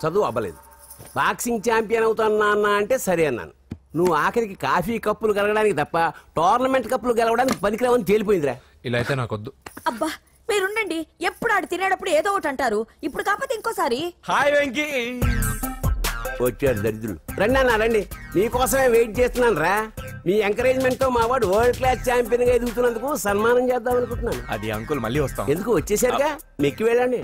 చదువు అవ్వలేదు. Boxing champion అవుతున్నా అన్న అంటే సరే అన్నాను. నువ్వు ఆఖరికి కాఫీ కప్పులు గెలవడానికి తప్ప టోర్నమెంట్ కప్పులు గెలవడానికి పనికిరావని తేలిపోయిందిరా. ఇలా అయితే నాకొద్దు. అబ్బా మీరుండండి, ఎప్పుడు ఆడు తినేటప్పుడు ఏదో ఒకటి అంటారు. ఇప్పుడు కాకపోతే ఇంకోసారి. హాయ్ వెంకీ. వచ్చాడు దరిద్రులు. రండి అన్న రండి, మీకోసమే వెయిట్ చేస్తున్నాను రా. మీ ఎంకరేజ్మెంట్ తో మా వాడు వరల్డ్ క్లాస్ ఛాంపియన్ గా ఎదుగుతున్నందుకు సన్మానం చేద్దాం అనుకుంటున్నాను. అది అంకుల్ మళ్ళీ వస్తాం. ఎందుకు వచ్చేసరిగా మెక్కి వెళ్ళండి.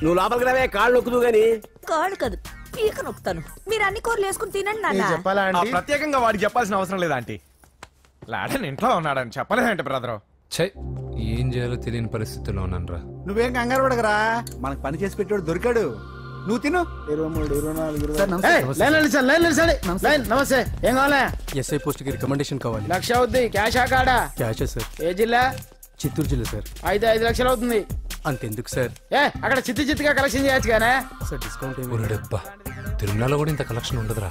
నువ్వు లోపలికి రావే, కాళ్ళు నొక్కుదు గాని. కాళ్ళు కాదు పీక నొక్కుతాను. మీరు అన్ని కూరలు వేసుకుని తినండి నాన్న. చెప్పాలా ఆంటీ? ప్రత్యేకంగా వాడికి చెప్పాల్సిన అవసరం లేదా ఆంటీ? లాడన్ ఇంట్లో ఉన్నాడని చెప్పలేదంటే బ్రదర్. ఛై, ఏం చేయాలో తెలియని పరిస్థితుల్లో ఉన్నాను రా. నువ్వేం కంగారు పడకరా, మనకు పని చేసి పెట్టాడు దొరికాడు. నువ్వు తిను. 23, 24 నమస్తే. ఏం కావాలా? ఎస్ఐ పోస్ట్ కి రికమెండేషన్ కావాలి. 1,00,000 అవుద్ది. క్యాష్ ఆ కాడా? Cash sir. ఏ జిల్లా? చిత్తూరు జిల్లా సార్. అయితే 5 లక్షలు అవుతుంది. అంతెందుకు సార్? అక్కడ చిత్తుగా కలెక్షన్ చేయొచ్చు కానీ సార్ డిస్కౌంట్ డబ్బా తిరుమలలో కూడా ఇంత కలెక్షన్ ఉండదురా.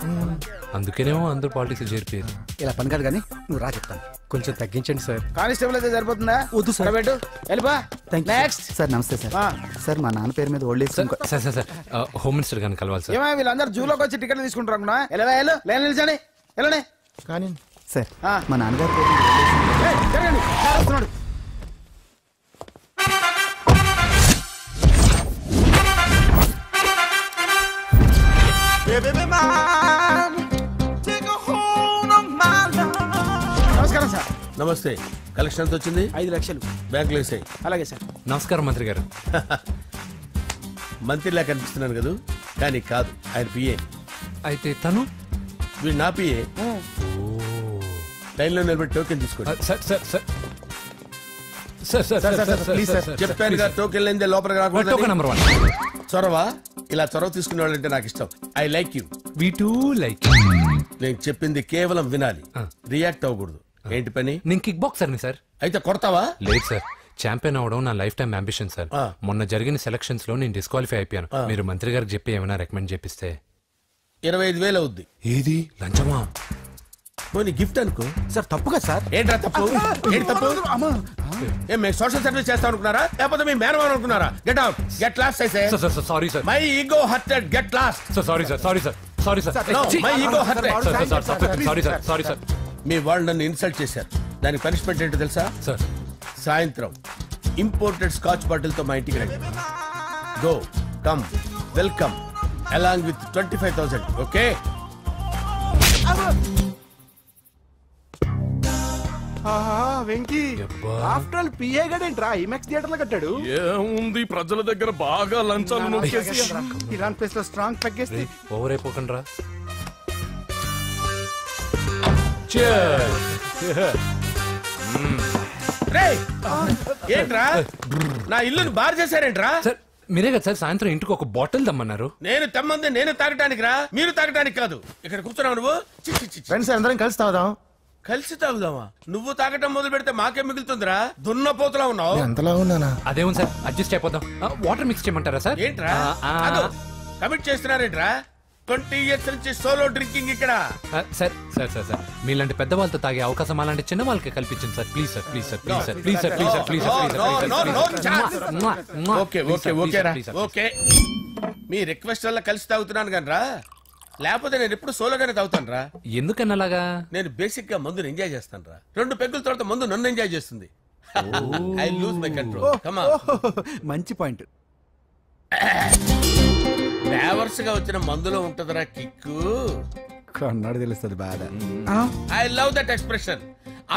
అందుకేనేమో అందరూ పాలిటిక్స్ చేరిపోయారు. ఇలా పని కాదు కానీ నువ్వు రా చెప్తాను. కొంచెం తగ్గించండి సార్. కానిస్టేబుల్ అయితే సరిపోతుందా? వద్దు సార్. పెట్టు వెళ్ళిపా. Next sir. నమస్తే సార్. సార్ మా నాన్న పేరు మీద old age sir sir sir home minister గారిని కలవాలి సార్. ఏమో వీళ్ళందరూ జూలోకి వచ్చి టికెట్లు తీసుకుంటారు అనుకున్నా. లైన్ నిలిచండి. వెళ్ళండి కానీ సార్ మా నాన్నగారి పేరు వస్తున్నాడు. నమస్కారం సార్. నమస్తే. కలెక్షన్ ఎంత వచ్చింది? 5 లక్షలు బ్యాంకులో వేసాయి. అలాగే సార్. నమస్కారం మంత్రి గారు. మంత్రిలా కనిపిస్తున్నాను కదా, కానీ కాదు, ఆయన పిఏ. అయితే తను వీడు నా పిఏ. లైన్లో నిలబడి టోకెన్ తీసుకోండి. Sir sir sir sir sir sir please sir చెప్పాను కదా, టోకెన్ లేనిదే లోపలికి రాకూడదు. Token number 1. చొరవ. ఇలా చొరవ తీసుకునే వాళ్ళంటే నాకు ఇష్టం. I like you. We two like. నేను చెప్పింది కేవలం వినాలి, రియాక్ట్ అవ్వకూడదు. ఏంటి పని? నేను కిక్ బాక్సర్ని సార్. అయితే కొడతావా? లేదు సార్, ఛాంపియన్ అవడం నా లైఫ్ టైం అంబిషన్ సార్. మొన్న జరిగిన సెలక్షన్స్ లో నేను డిస్క్వాలిఫై అయిపోయాను. మీరు మంత్రి గారికి చెప్పి ఏమైనా రికమెండ్ చేపిస్తే. 25,000 అవుద్ది. ఏది లంచమా? పోనీ గిఫ్ట్ అనుకో. సార్ తప్పుగా సార్. ఏంట్రా తప్పు? ఏంటి తప్పు? ఏం మేము సోషల్ సర్వీస్ చేస్తాం అనుకున్నారా, లేకపోతే మీ మేనమాన్ అనుకున్నారా? Get out, get lost. Sorry sir. My ego hurted, get lost. Sorry sir. Sorry sir. Sorry sir. My ego hurted. Sorry sir. Sorry sir. మీ వాళ్ళు నన్ను ఇన్సల్ట్ చేశారు. దానికి పనిష్మెంట్ ఏంటో తెలుసా? సార్ సాయంత్రం ఇంపోర్టెడ్ స్కాచ్ బాటిల్ తో మా ఇంటికి రండి. Go come welcome along with 25,000. Okay? Venky after all PA గడేంట్రా ఇమెక్స్ థియేటర్ లో కట్టాడు. ఏముంది, ప్రజల దగ్గర బాగా లంచాలు నొక్కేసి ఇరాన్ ప్లేస్ లో స్ట్రాంగ్ తగ్గేస్తే ఓవర్ అయిపోకండి రా. ఏంట్రా నా ఇల్లుని బార్ చేశారేంట్రా? సార్ మీరే కదా సార్ సాయంత్రం ఇంటికి ఒక బాటిల్ దమ్మన్నారు. నేను తెమ్మంది నేను తాగటానికి రా, మీరు తాగటానికి కాదు. ఇక్కడ కూర్చున్నావు నువ్వు. ఫ్రెండ్స్ అందరం కలిసి తాగుదాం. కలిసి తాగుదామా? నువ్వు తాగటం మొదలు పెడితే మాకే మిగులుతుందిరా. దున్నపోతులా ఉన్నావు. ఎంతలా ఉన్నానా? అదేమో సార్ అడ్జస్ట్ అయిపోదాం. వాటర్ మిక్స్ చేయమంటారా సార్? ఏంట్రా కమిట్ చేస్తున్నారేంట్రా? 20 years నుంచి సోలో డ్రింకింగ్ ఇక్కడ. సార్ సార్ సార్ సార్ మీలాంటి పెద్ద వాళ్ళతో తాగే అవకాశం అలాంటి చిన్న వాళ్ళకి కల్పించండి sir. Please sir. Please sir. Please sir. Please sir. Please sir. Please sir. Okay okay okay రా. ఓకే మీ రిక్వెస్ట్ వల్ల కలిసి తాగుతున్నాను కానీ రా, లేకపోతే నేను ఎప్పుడు సోలోగానే తాగుతాను రా. ఎందుకన్నా అలాగా? నేను బేసిక్ గా మందుని ఎంజాయ్ చేస్తాను రా. 2 పెగ్గుల తర్వాత మందు నన్ను ఎంజాయ్ చేస్తుంది. I lose my control. Come on. మంచి పాయింట్. ఫ్లేవర్స్ గా వచ్చిన మందులో ఉంటదిరా కిక్కు. కన్నాడు తెలుస్తుంది బాధ. I love that expression.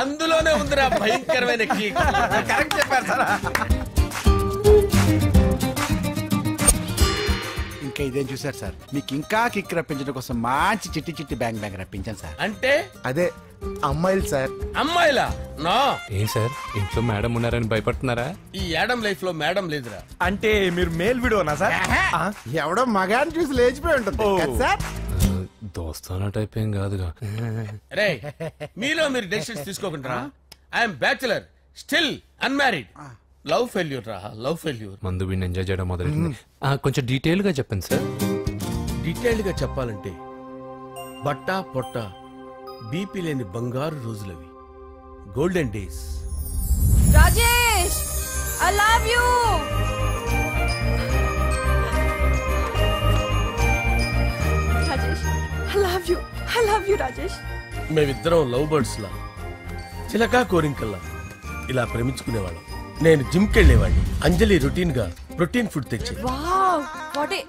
అందులోనే ఉందిరా భయంకరమైన కిక్. కరెక్ట్ చెప్పారు సార్. ఇంకా ఇదేం చూసారు సార్, మీకు ఇంకా కిక్ రప్పించడం కోసం మంచి చిట్టి చిట్టి బ్యాంగ్ బ్యాంగ్ రప్పించాను సార్. అంటే అదే అమ్మాయిలు సార్. అమ్మాయిలా? నో. ఏం సార్ ఇంట్లో మేడం ఉన్నారని భయపడుతున్నారా? ఈ యాడమ్ లైఫ్ లో మేడం లేదురా. అంటే మీరు మేల్ వీడియోనా సార్? ఎవడో మగాన్ని చూసి లేచిపోయి ఉంటుంది కదా సార్. దోస్తానా టైప్ ఏం కాదుగా. రే మీలో మీరు డెసిషన్స్ తీసుకోకుండా. I'm bachelor, still unmarried. Love failure రా, లవ్ ఫెయిల్యూర్. మందు వీడిని ఎంజాయ్ చేయడం మొదలైంది. కొంచెం డీటెయిల్ గా చెప్పండి సార్. డీటెయిల్డ్ గా చెప్పాలంటే బట్టా పొట్ట బీపీ లేని బంగారు రోజులవి, golden days. Rajesh I love you. I love you Rajesh. మేమిద్దరం లవ్ బర్డ్స్ లా చిలకా కోరింకల్లా ఇలా ప్రేమించుకునేవాళ్ళం. నేను జిమ్ కెళ్ళేవాడిని, అంజలి రొటీన్ గా ప్రోటీన్ ఫుడ్ తెచ్చేది. వావ్ వాట్ ఏ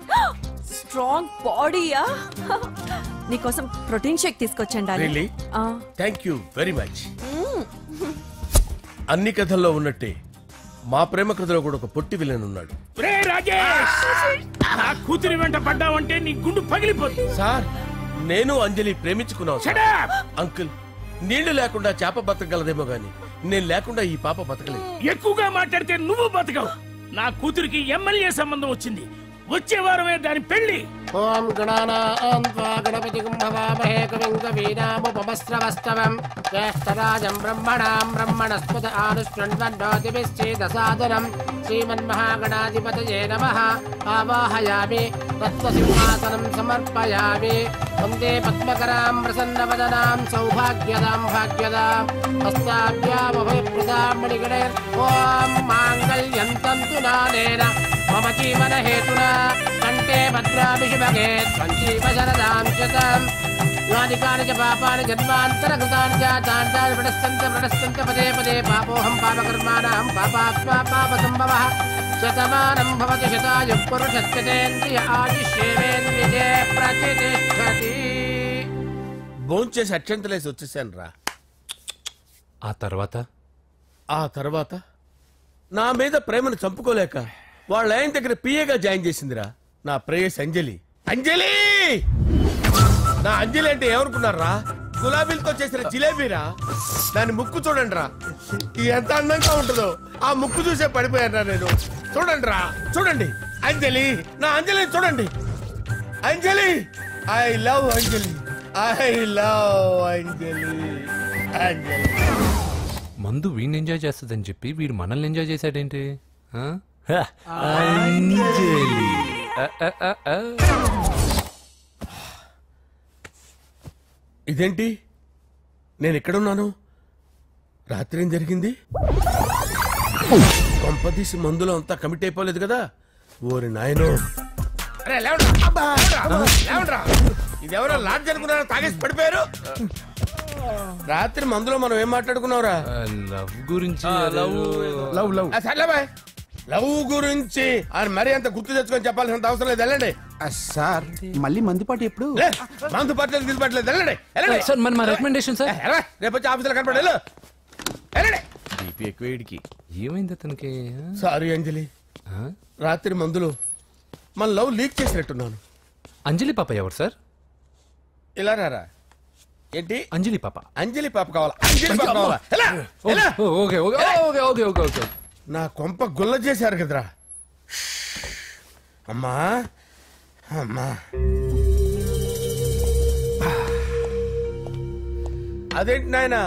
స్ట్రాంగ్ బాడీయా. నీకోసం ప్రోటీన్ షేక్ తీసుకొచ్చండి. Really thank you very much. అన్ని కథల్లో ఉన్నట్టే మా ప్రేమ కథలో కూడా ఒక పొట్టి విలన్ ఉన్నాడు. కూతురి వెంట పడ్డావంటే నీ గుండు పగిలిపోతుంది. సార్ నేను అంజలి ప్రేమించుకున్నాను. అంకుల్ నీళ్లు లేకుండా చేప బతకగలదేమో గాని నేను లేకుండా ఈ పాప బతకలేదు. ఎక్కువగా మాట్లాడితే నువ్వు బతకవు. నా కూతురికి ఎమ్మెల్యే సంబంధం వచ్చింది. వచ్చే వారమే దాని పెళ్లి. ఓం గణపతి కుంభవామహే కవిం కవీనాముపమస్రవస్తవం జ్యేష్ఠరాజం బ్రహ్మణాం బ్రహ్మణస్పద ఆనుష్ణ్వన్నోతిభిశ్చేదసాదనం శ్రీమన్మహాగణాధిపతయే నమః. ఆవాహయామి తత్వసింహాసనం సమర్పయామి. వందే పద్మకరాం ప్రసన్నవదనాం సౌభాగ్యదాం భాగ్యదాం హస్తాభ్యామభయప్రదాం మణిగణైర్. ఓం మాంగళ్యం తంతు నానేన మమ జీవన హేతునా కంటే భద్రామి శుభగే సంజీవ శరదాం శతం. యానికాని చ పాపాని జన్మాంతరకృతాని జాతాని ప్రణశ్యంత పదే పదే పాపోహం పాపకర్మాణం పాపాత్మా పాపసంభవః. శతమానం భవతి శతాయుః పురుషస్యేంద్రియ ఆయుష్యేవేంద్రియే ప్రతిష్ఠతి. భోంచేసి అక్షంతలేసి వచ్చేసాను రా. ఆ తర్వాత నా మీద ప్రేమను చంపుకోలేక వాళ్ళ ఆయన దగ్గర పిఏగా జాయిన్ చేసిందిరా నా ప్రేయస్ అంజలి. అంజలి నా అంజలి అంటే ఏమనుకున్నారా? గులాబీలతో చేసిన జిలేబీరా. దాని ముక్కు చూడండి రా, ఎంత అందంగా ఉంటుందో. ఆ ముక్కు చూసే పడిపోయారా నేను. చూడండి రా, చూడండి అంజలి, నా అంజలి చూడండి. Anjali I love Anjali, I love Anjali. Anjali మందు వీడిని ఎంజాయ్ చేస్తుందని చెప్పి వీడు మనల్ని ఎంజాయ్ చేశాడేంటి? ఇదేంటి నేను ఎక్కడున్నాను? రాత్రి ఏం జరిగింది? కొంపదీసి మందులో అంతా కమిట్ అయిపోలేదు కదా? ఓరి నాయనో, ఇదెవరో లాడ్జ్ అనుకున్నారా? తాగేసి పడిపోయారు. రాత్రి మందులో మనం ఏం మాట్లాడుకున్నావురా? లవ్ గురించి. లవ్ గురించి అని మరీ అంత గుర్తు తెచ్చుకొని చెప్పాల్సినంత అవసరం లేదు. వెళ్ళండి సార్. మళ్ళీ మందుపాటి ఎప్పుడు? మందు పట్టలేదు తీసుపట్టలేదు. వెళ్ళండి సార్ మన రికమెండేషన్ సార్. రేపు వచ్చి ఆఫీసులో కనపడి వెళ్ళండి. ఏమైంది అతనికి? సారీ అంజలి, రాత్రి మందులో మన లవ్ లీక్ చేసినట్టున్నాను. అంజలి పాప ఎవరు సార్? ఇలా రారా. ఏంటి అంజలి పాప? అంజలి పాప కావాలా? అంజలి పాప కావాలా? Okay okay okay okay okay. నా కొంప గుల్ల చేశారు కదరా. అమ్మా అమ్మా, అదేంటి నాయన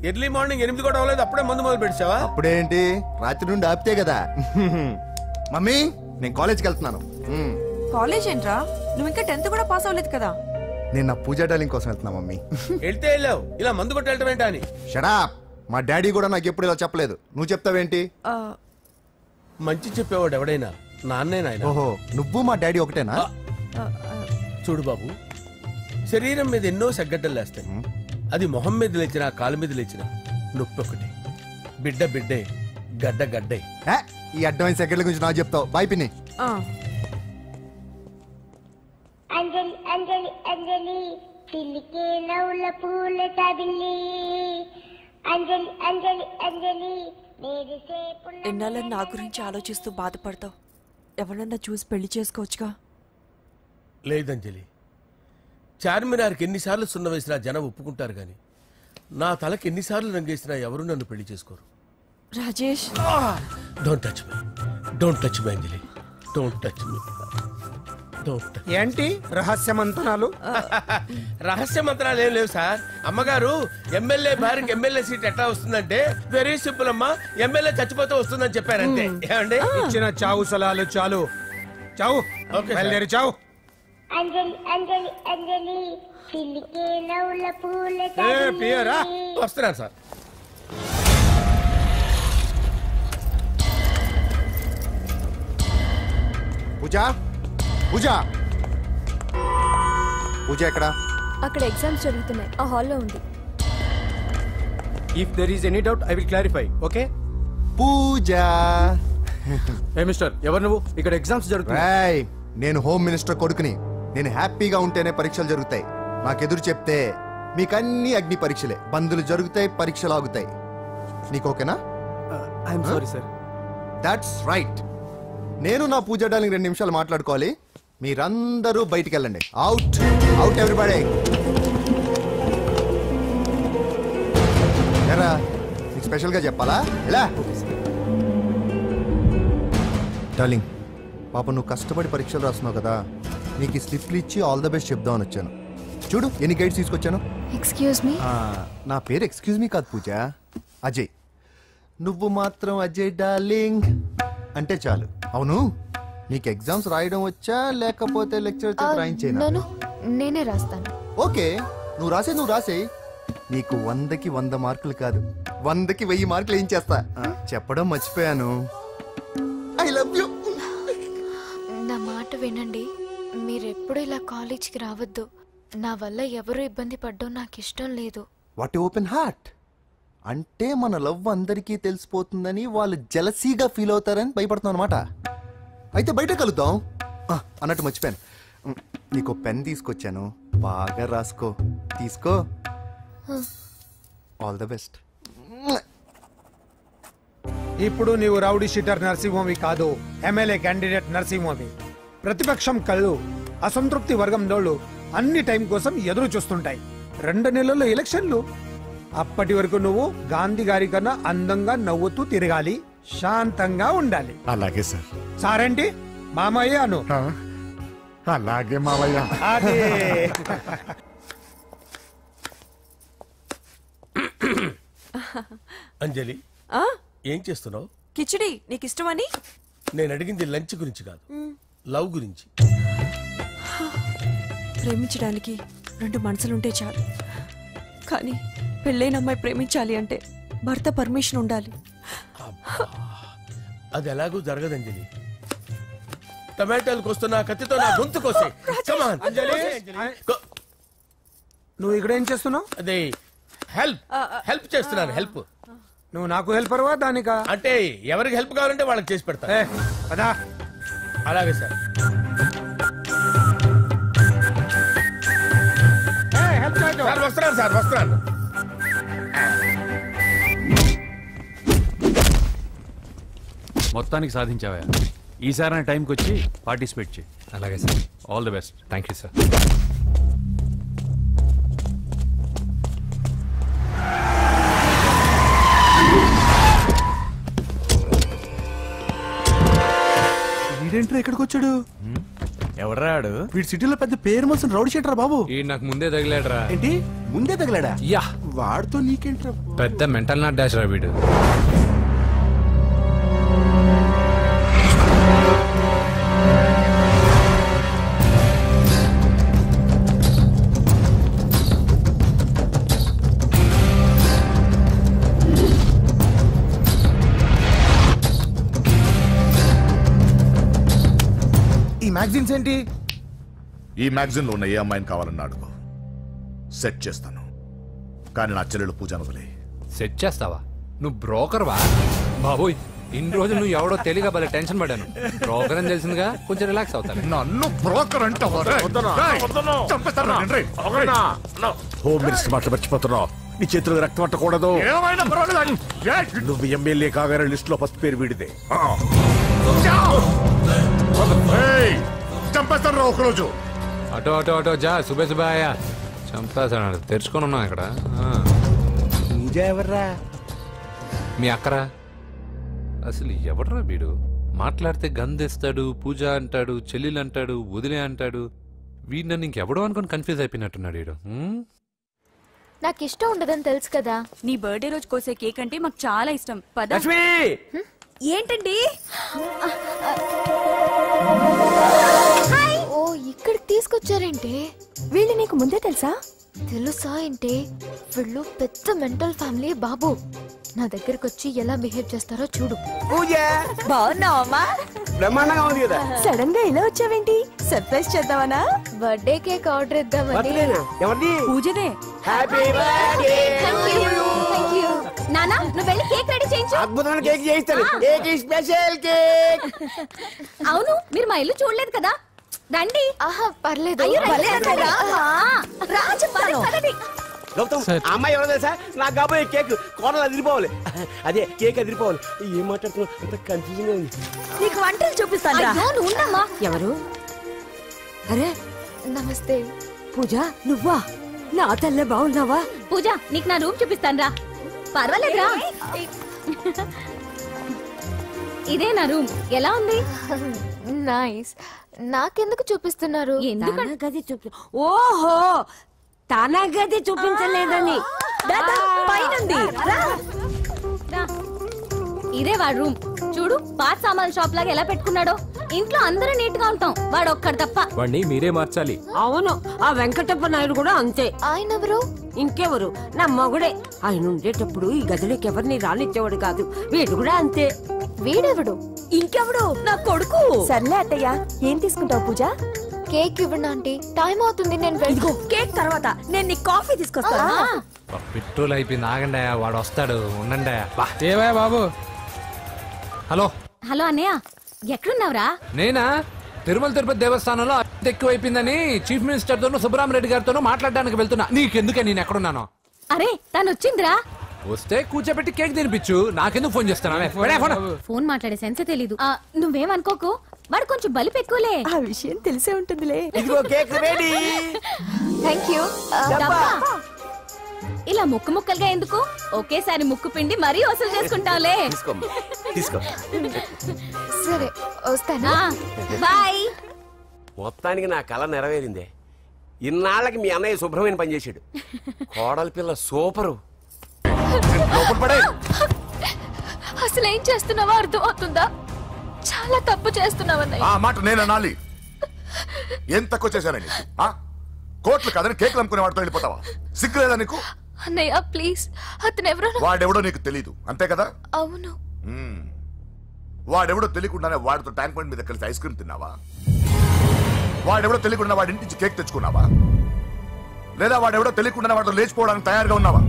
ఎర్లీ మార్నింగ్ 8 కూడా అవ్వలేదు, అప్పుడే మందు మొదలు పెట్టావా? అప్పుడేంటి, రాత్రి నుండి ఆపితే కదా. మమ్మీ నేను కాలేజ్కి వెళ్తున్నాను. కాలేజ్ ఏంట్రా? నువ్వు ఇంకా 10th కూడా పాస్ అవ్వలేదు కదా. నేను నా పూజా డాలింగ్ కోసం వెళ్తున్నా మమ్మీ. వెళ్తే వెళ్ళావు, ఇలా మందు కొట్టి వెళ్ళటం ఏంటా అని. షడా, మా డాడీ కూడా నాకు ఎప్పుడు ఇలా చెప్పలేదు. నువ్వు చెప్తావేంటి? మంచి చెప్పేవాడు ఎవడైనా నాన్నే నాయన. ఓహో, నువ్వు మా డాడీ ఒకటేనా? చూడు బాబు, శరీరం మీద ఎన్నో సగ్గడ్డలు లేస్తాయి. అది మొహం మీద లేచినా కాలు మీద లేచినా నొప్పి ఒకటి. బిడ్డ బిడ్డే, గడ్డ గడ్డే. ఈ అడ్వాన్స్ సెకండ్ల గురించి నాకు చెప్తావు. బాయ్ పిన్ని. అంజలి అంజలి అంజలి పిల్లికే నవ్వుల పూల తబిల్లి. అంజలి అంజలి అంజలి ఎన్నాళ్ళని నా గురించి ఆలోచిస్తూ బాధపడతావు? ఎవరన్నా చూసి పెళ్లి చేసుకోవచ్చుగా. లేదంజలి, చార్మినార్కి ఎన్నిసార్లు సున్న వేసినా జనం ఒప్పుకుంటారు గాని నా తలకి ఎన్నిసార్లు రంగేసినా ఎవరు నన్ను పెళ్లి చేసుకోరు. Rajesh, don't touch me, don't touch me Anjali, don't touch me. ఏంటి రహస్య మంత్రాలు? రహస్య మంత్రాలు ఏం లేవు సార్. అమ్మగారు ఎమ్మెల్యే భార్యకి ఎమ్మెల్యే సీట్ ఎట్లా వస్తుందంటే వెరీ సింపుల్ అమ్మా, ఎమ్మెల్యే చచ్చిపోతే వస్తుందని చెప్పారంటే. ఏమండి, ఇచ్చిన చావు సలాలు చాలు. చావు, బయలుదేరి చావు. అంజలి అంజలి అంజలి పిల్లికే నవ్వుల పూల ప్రియరా వస్తున్నాను సార్. పూజ పూజ పూజ ఎక్కడా? అక్కడ ఎగ్జామ్స్ జరుగుతున్నాయి, ఆ హాల్లో ఉంది. If there is any doubt I will clarify. Okay? Pooja. ఏ మిస్టర్, ఎవరు నువ్వు? ఇక్కడ ఎగ్జామ్స్ జరుగుతున్నాయి. నేను హోమ్ మినిస్టర్ కొడుకుని. నేను హ్యాపీగా ఉంటేనే పరీక్షలు జరుగుతాయి. నాకెదురు చెప్తే మీకన్నీ అగ్ని పరీక్షలే. బందులు జరుగుతాయి, పరీక్షలు ఆగుతాయి. నీకు ఓకేనా? I'm sorry sir. That's right. నేను నా పూజ డార్లింగ్ 2 నిమిషాలు మాట్లాడుకోవాలి. మీరందరూ బయటికి వెళ్ళండి. Out out everybody. ఎరా నీకు స్పెషల్గా చెప్పాలా? ఎలా డార్లింగ్, పాప నువ్వు కష్టపడి పరీక్షలు రాస్తున్నావు కదా, నీకు ఈ స్లిప్లు ఇచ్చి ఆల్ ద బెస్ట్ చెప్దామని వచ్చాను. చూడు ఎన్ని గైడ్స్ తీసుకొచ్చాను. Excuse me. నా పేరు ఎక్స్క్యూజ్ మీ కాదు పూజ, అజయ్. నువ్వు మాత్రం అజయ్ డార్లింగ్ అంటే చాలు. అవును, నీకు ఎగ్జామ్స్ రాయడం వచ్చా లేకపోతే లెక్చర్ చేసి రాయించేనా? నేనే రాస్తాను. ఓకే, నువ్వు రాసే. నీకు 100కి 100 మార్కులు కాదు, 100కి 1000 మార్కులు ఏం చేస్తా. చెప్పడం మర్చిపోయాను, ఐ లవ్ యూ. నా మాట వినండి, మీరెప్పుడు ఇలా కాలేజ్కి రావద్దు. నా వల్ల ఎవరు ఇబ్బంది పడ్డం నాకు ఇష్టం లేదు. వాట్ ఓపెన్ హార్ట్ అంటే మన లవ్ అందరికీ తెలిసిపోతుందని వాళ్ళు జలసీగా ఫీల్ అవుతారని భయపడుతున్నాను అనమాట. అయితే బయట కలుద్దాం. అన్నట్టు మర్చిపోయాను, నీకు పెన్ తీసుకొచ్చాను, బాగా రాసుకో. తీసుకో. All the best. ఇప్పుడు నీవు రౌడీ షీటర్ నరసింహవి కాదు, ఎమ్మెల్యే క్యాండిడేట్ నరసింహవి. ప్రతిపక్షం కళ్ళు, అసంతృప్తి వర్గం డోళ్ళు అన్ని టైం కోసం ఎదురు చూస్తుంటాయి. 2 నెలల్లో ఎలక్షన్లు. అప్పటి వరకు నువ్వు గాంధీ గారి కన్నా అందంగా నవ్వుతూ తిరగాలి, శాంతంగా ఉండాలి. అలాగే సార్. సారేంటి మామయ్య అను. అలాగే మామయ్య. అదే. అంజలి, ఏం చేస్తున్నావు? కిచిడి నీకు ఇష్టమని. నేను అడిగింది లంచ్ గురించి కాదు, లవ్ గురించి. ప్రేమించడానికి 2 మనసులుంటే చాలు, కానీ పెళ్ళైన అమ్మాయి ప్రేమించాలి అంటే భర్త పర్మిషన్ ఉండాలి. అది ఎలాగూ జరగదు అంజలి. టమాటాలకు వస్తున్న కత్తితో నా గొంతు కోసే. అంజలి, నువ్వు ఇక్కడ ఏం చేస్తున్నావు? అదే హెల్ప్ చేస్తున్నాను. హెల్ప్. నువ్వు నాకు హెల్పర్వా దానికా? అంటే ఎవరికి హెల్ప్ కావాలంటే వాళ్ళకి చేసి పెడతా. అలాగే సార్. వస్తున్నాను. మొత్తానికి సాధించావా? ఈసారి టైంకి వచ్చి పార్టిసిపేట్ చేయి. అలాగే sir. All the best. Thank you sir. వీడేంట్రా ఎక్కడికి వచ్చాడు? ఎవడ్రాడు? వీడి సిటీలో పెద్ద పేరు మోసిన రౌడీ షీటర్ బాబు. ఈ నాకు ముందే తగిలాడరా. ఏంటి ముందే తగిలాడా? యా, వాడితో నీకేంట్రా? పెద్ద మెంటల్ నాట్ డాష్ రా వీడు. ఈ మ్యాగజైన్స్ ఏంటి? ఈ మ్యాగజైన్ లో ఉన్న ఏ అమ్మాయిని కావాలన్నా అడుగు, సెట్ చేస్తాను. కానీ నా చెల్లెలు పూజను వదిలే. సెట్ చేస్తావా? నువ్వు బ్రోకర్ వా? బాబోయ్, ఇన్ని రోజులు నువ్వు ఎవడో తెలియగా భలే టెన్షన్ పడ్డాను. బ్రోకర్ అని తెలిసిందిగా కొంచెం రిలాక్స్ అవుతాను. నన్ను బ్రోకర్ అంటే హోమ్ మినిస్టర్ మాట మర్చిపోతున్నావు. నీ చేతులకు రక్తం పట్టకూడదు. నువ్వు ఎమ్మెల్యే కాగానే లిస్ట్ లో ఫస్ట్ పేరు వీడిదే. చంపేస్తాను రా ఒకరోజు. అటో జా సుబే సుబాయా చంపేస్తాడు. తెరుచుకొని ఉన్నాం ఇక్కడ. పూజ ఎవర్రా? మీ అక్కరా? అసలు ఎవడరా వీడు? మాట్లాడితే గంధేస్తాడు, పూజ అంటాడు, చెల్లెలు అంటాడు, వదిలే అంటాడు. వీడు నన్ను ఇంకెవడో అనుకుని కన్ఫ్యూజ్ అయిపోయినట్టున్నాడు వీడు. నాకు ఇష్టం ఉండదని తెలుసు కదా. నీ బర్త్డే రోజు కోసే కేక్ అంటే మాకు చాలా ఇష్టం. పద. ఏంటండి? ఓ ఇక్కడికి తీసుకొచ్చారేంటి? వీళ్ళు నీకు ముందే తెలుసా? తెలుసా ఏంటి, వీళ్ళు పెద్ద మెంటల్ ఫ్యామిలీ బాబు. నా దగ్గరకు వచ్చి ఎలా బిహేవ్ చేస్తారో చూడు. పూజ బాగున్నావమ్మా? బ్రహ్మాండంగా ఉంది కదా. సడన్ గా ఇలా వచ్చావేంటి? సర్ప్రైజ్ చేద్దామనా? బర్త్డే కేక్ ఆర్డర్ ఇద్దామని. బర్త్డేనా? ఎవరిది? పూజదే. Happy birthday. Thank you. నానా నువ్వు వెళ్ళి కేక్ రెడీ చేయించు. అద్భుతమైన కేక్ చేయిస్తాను. Cake special cake. అవును మీరు మా ఇల్లు చూడలేదు కదా, రండి. ఆహా పర్లేదు. అయ్యో, రండి. గౌతమ్ అమ్మాయి ఎవరో తెలుసా? నాకు కాబోయే కేక్ కోడలు అదిరిపోవాలి. అదే కేక్ అదిరిపోవాలి. ఏం మాట్లాడుతున్నావు? అంత కన్ఫ్యూజన్ గా ఉంది. నీకు వంటలు చూపిస్తాను. ఎవరు? అరే నమస్తే. పూజ నువ్వా? నా తల్లే బాగున్నావా? పూజ నీకు నా రూమ్ చూపిస్తాను రా. పర్వాలేదురా. ఇదే నా రూమ్. ఎలా ఉంది? నైస్. నాకెందుకు చూపిస్తున్నారు? గది చూపి. ఓహో తన గది చూపించలేదని పైనుంది. ఇదే వాడు రూమ్. చూడు పాత సామాన్ షాప్ లాగా ఎలా పెట్టుకున్నాడో. ఇంట్లో అందరూ నీట్ గా ఉంటాం, వాడు ఒక్కడు తప్ప. వాడిని మీరే మార్చాలి. అవును, ఆ వెంకటప్ప నాయుడు కూడా అంతే. ఆయన ఎవరు? ఇంకెవరు? నా మగుడే. ఆయన ఉండేటప్పుడు ఈ గదిలోకి ఎవరిని రానిచ్చేవాడు కాదు. వీడు కూడా అంతే. వీడెవడు? ఇంకెవడు? నా కొడుకు. సర్లే అత్తయ్య, ఏం తీసుకుంటావు పూజ? కేక్ ఇవ్వండి ఆంటీ, టైం అవుతుంది. నేను కేక్ తర్వాత నేను నీ కాఫీ తీసుకొస్తాను. పెట్రోల్ అయిపోయింది, ఆగండి. వాడు వస్తాడు, ఉండండి. ఏవయ్యా బాబు? హలో హలో అన్నయ్య, ఎక్కడున్నావురా? నేనా తిరుమల తిరుపతి దేవస్థానంలో అత్యంత ఎక్కువైపోయిందని చీఫ్ మినిస్టర్ తోనూ సుబ్రహ్మరెడ్డి గారితోనూ మాట్లాడడానికి వెళ్తున్నా. నీకెందుకే నేను ఎక్కడున్నాను? అరే తను వచ్చిందిరా. వస్తే కూర్చోబెట్టి కేక్ తినిపించు. నాకెందుకు ఫోన్ చేస్తానా? ఫోన్ మాట్లాడే సెన్సే తెలీదు. నువ్వేమనుకోకు, వాడు కొంచెం బలిపు ఎక్కువలే. ఆ విషయం తెలిసే ఉంటుందిలే. ఇదిగో కేక్ రెడీ. Thank you. ఇలా ముక్కు ముక్కలుగా ఎందుకు? ఒకేసారి ముక్కు పిండి మరీ వసూలు చేసుకుంటావులే. తీసుకో. సరే వస్తానా? బాయ్. మొత్తానికి నా కళ నెరవేరిందే. ఇన్నాళ్ళకి మీ అన్నయ్య శుభ్రమైన పని చేశాడు. కోడలి పిల్ల సూపరు. అసలు ఏం చేస్తున్నావో అర్థం అవుతుందా? చాలా తప్పు చేస్తున్నావన్నయ్య. ఆ మాట నేను అనాలి? ఏం తక్కువ చేశానని? కోట్లు కాదని కేకులు అమ్ముకునే వాడితో వెళ్ళిపోతావా? సిగ్గులేదా నీకు? అన్నయ్య ప్లీజ్, అతను ఎవరో. వాడెవడో నీకు తెలీదు అంతే కదా? అవును. వాడెవడో తెలియకుండానే వాడితో ట్యాంక్ పాయింట్ మీద కలిసి ఐస్ క్రీమ్ తిన్నావా? వాడెవడో తెలియకుండా వాడి ఇంటి నుంచి కేక్ తెచ్చుకున్నావా? లేదా వాడెవడో తెలియకుండానే వాడితో లేచిపోవడానికి తయారుగా ఉన్నావా?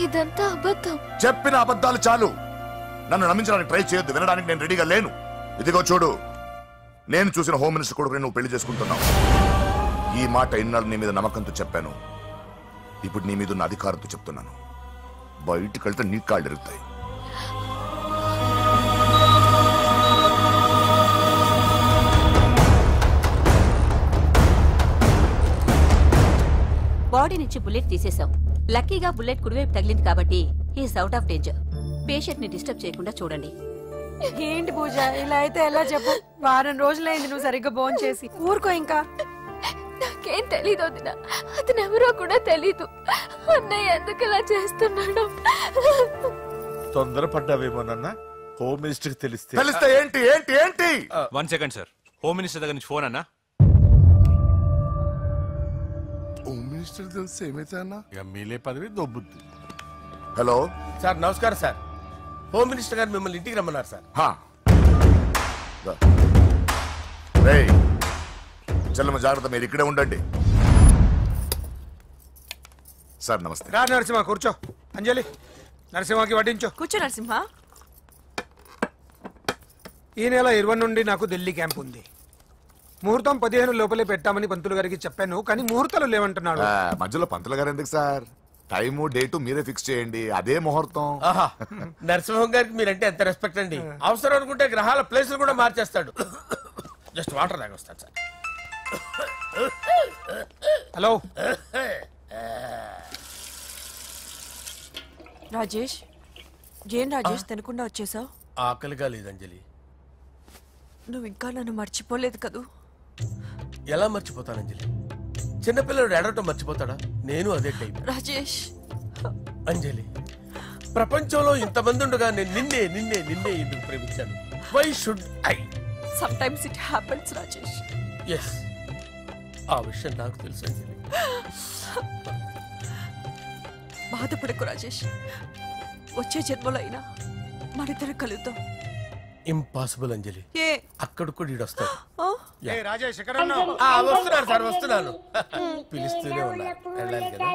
ఇదంతా అబద్ధం. చెప్పిన అబద్ధాలు చాలు. నన్ను నమ్మించడానికి ట్రై చేయొద్దు. వినడానికి నేను రెడీగా లేను. ఇదిగో చూడు, నేను చూసిన హోమ్ మినిస్టర్ కొడుకుని నువ్వు పెళ్లి చేసుకుంటున్నావు. ఈ మాట ఇన్నాళ్ళు నీ మీద నమ్మకంతో చెప్పాను. ఇప్పుడు నీ మీద ఉన్న అధికారంతో చెప్తున్నాను. బయటికి వెళ్తే నీ కాళ్ళు ఎరుగుతాయి. బాడీ నుంచి బుల్లెట్ తీసేశాం. లక్కీగా బుల్లెట్ కుడివైపు తగిలింది కాబట్టి he's out of danger. Patient ని డిస్టర్బ్ చేయకుండా చూడండి. ఏంటి పూజ ఇలా అయితే ఎలా చెప్పు? వారం రోజులైంది నువ్వు సరిగ్గా ఫోన్ చేసి. ఊరుకో ఇంకా. నాకేం తెలీదు వదినా, అతను ఎవరో కూడా తెలీదు. అన్నయ్య ఎందుకు ఇలా చేస్తున్నాడు? తొందరపడ్డావేమోనన్నా. హోమ్ మినిస్టర్ తెలిస్తే ఏంటి ఏంటి ఏంటి? 1 సెకండ్ సార్, హోమ్ మినిస్టర్ దగ్గర నుంచి ఫోన్ అన్నా. హోమ్ మినిస్టర్ తెలిస్తే ఏమైతే అన్నా? ఎమ్మెల్యే పదవి దొబ్బుద్ది. హలో సార్, నమస్కారం సార్. హోమ్ మినిస్టర్ గారు మిమ్మల్ని ఇంటికి రమ్మన్నారు సార్. చల్లమ్మ జాగ్రత్త, మీరు ఇక్కడే ఉండండి. సార్ నమస్తే. నరసింహ కూర్చో. అంజలి నరసింహకి వడ్డించు. కూర్చో నరసింహ. ఈ నెల 20 నుండి నాకు ఢిల్లీ క్యాంప్ ఉంది. ముహూర్తం 15 లోపలే పెట్టామని పంతులు గారికి చెప్పాను, కానీ ముహూర్తాలు లేవంటున్నాడు. మధ్యలో పంతులు గారు ఎందుకు సార్? టైము డేటు మీరే ఫిక్స్ చేయండి, అదే ముహూర్తం. నరసింహం గారికి మీరంటే ఎంత రెస్పెక్ట్ అండి. అవసరం అనుకుంటే గ్రహాల ప్లేసులు కూడా మార్చేస్తాడు. జస్ట్ వాటర్ తాగొస్తాడు సార్. హలో రాజేష్. ఏం రాజేష్ తినకుండా వచ్చేసావు? ఆకలిగా లేదు అంజలి. నువ్వు ఇంకా నన్ను మర్చిపోలేదు కదూ? ఎలా మర్చిపోతాను అంజలి? చిన్నపిల్లడు ఏడవటం మర్చిపోతాడా? నేను అదే టైప్. రాజేష్ అంజలి, ప్రపంచంలో ఇంతమంది ఉండగా నేను నిన్నే నిన్నే నిన్నే ఎందుకు ప్రేమించాను? Why should I? Sometimes it happens, Rajesh. Yes, ఆ విషయం నాకు తెలుసు అంజలి. బాధపడకు రాజేష్, వచ్చే జన్మలో అయినా మనిద్దరం కలుద్దాం. ఇంపాసిబుల్ అంజలి, ఏ అక్కడ కూడా ఈడొస్తాడు. ఏ రాజేష్ ఎక్కడ ఉన్నావు? వస్తున్నాను సార్, వస్తున్నాను. పిలుస్తూనే ఉన్నా, వెళ్ళాలి కదా.